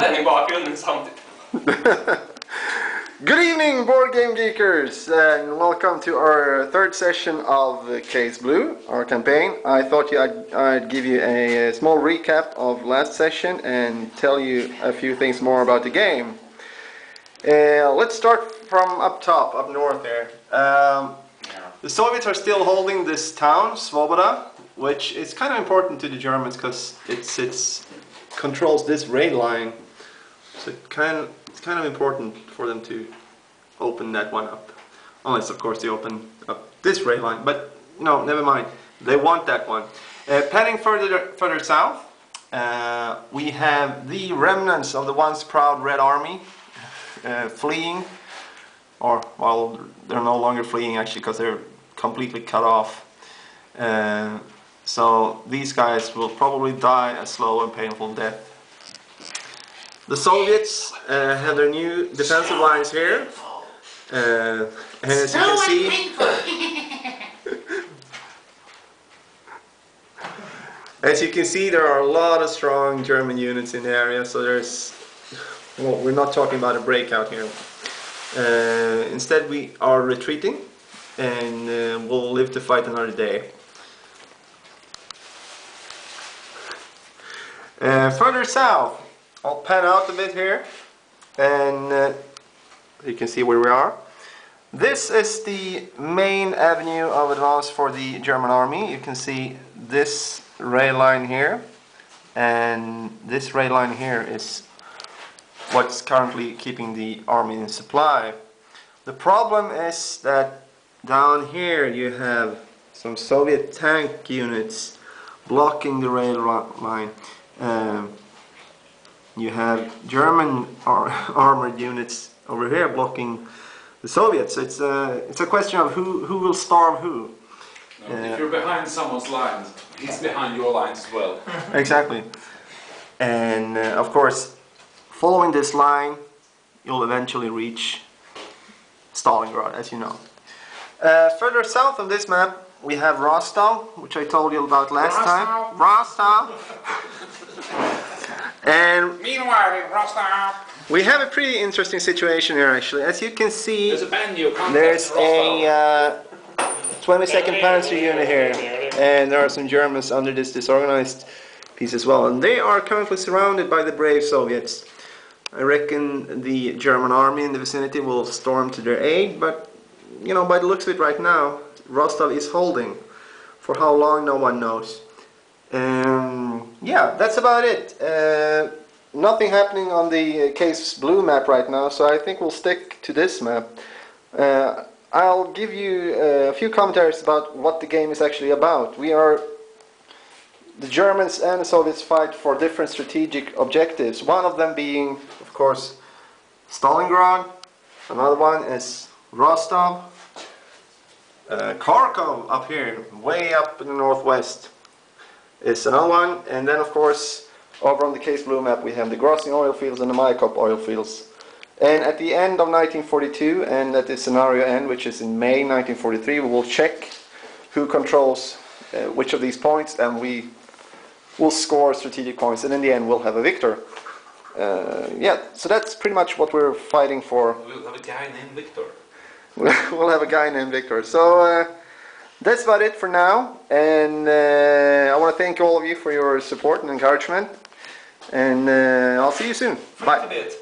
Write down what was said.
den i bakgrunden samtidigt. Good evening, Board Game Geekers, and welcome to our third session of Case Blue, our campaign. I thought I'd give you a small recap of last session and tell you a few things more about the game. Let's start from up top, up north there. The Soviets are still holding this town, Svoboda, which is kind of important to the Germans because it controls this rail line. So it's kind of important for them to open that one up. Unless, of course, they open up this rail line. But no, never mind. They want that one. Panning further south, we have the remnants of the once proud Red Army fleeing. Or, well, they're no longer fleeing actually because they're completely cut off. So these guys will probably die a slow and painful death. The Soviets have their new defensive lines here, and as you can see, there are a lot of strong German units in the area. So well, we're not talking about a breakout here. Instead, we are retreating, and we'll live to fight another day. Further south, I'll pan out a bit here, and you can see where we are. This is the main avenue of advance for the German army. You can see this rail line here, and this rail line here is what's currently keeping the army in supply. The problem is that down here you have some Soviet tank units blocking the rail line. You have German armored units over here blocking the Soviets. It's a question of who will starve who. No, if you're behind someone's lines, he's behind your lines as well. Exactly. And of course, following this line, you'll eventually reach Stalingrad, as you know. Further south on this map, we have Rostov, which I told you about last time. Rostov. And meanwhile, in Rostov, we have a pretty interesting situation here, actually. As you can see, there's a there's a 22nd Panzer unit here, and there are some Germans under this disorganized piece as well. And they are currently surrounded by the brave Soviets. I reckon the German army in the vicinity will storm to their aid, but you know, by the looks of it right now, Rostov is holding. For how long, no one knows. Yeah, that's about it. Nothing happening on the Case Blue map right now, so I think we'll stick to this map. I'll give you a few commentaries about what the game is actually about. The Germans and the Soviets fight for different strategic objectives. One of them being, of course, Stalingrad. Another one is Rostov. Kharkov up here, way up in the northwest, is another one. And then, of course, over on the Case Blue map, we have the Grozny oil fields and the Maikop oil fields. And at the end of 1942, and at the scenario end, which is in May 1943, we will check who controls which of these points, and we will score strategic points, and in the end we'll have a victor. Yeah, so that's pretty much what we're fighting for. We'll have a guy named Victor. We'll have a guy named Victor. So that's about it for now, and I want to thank all of you for your support and encouragement, and I'll see you soon. Bye.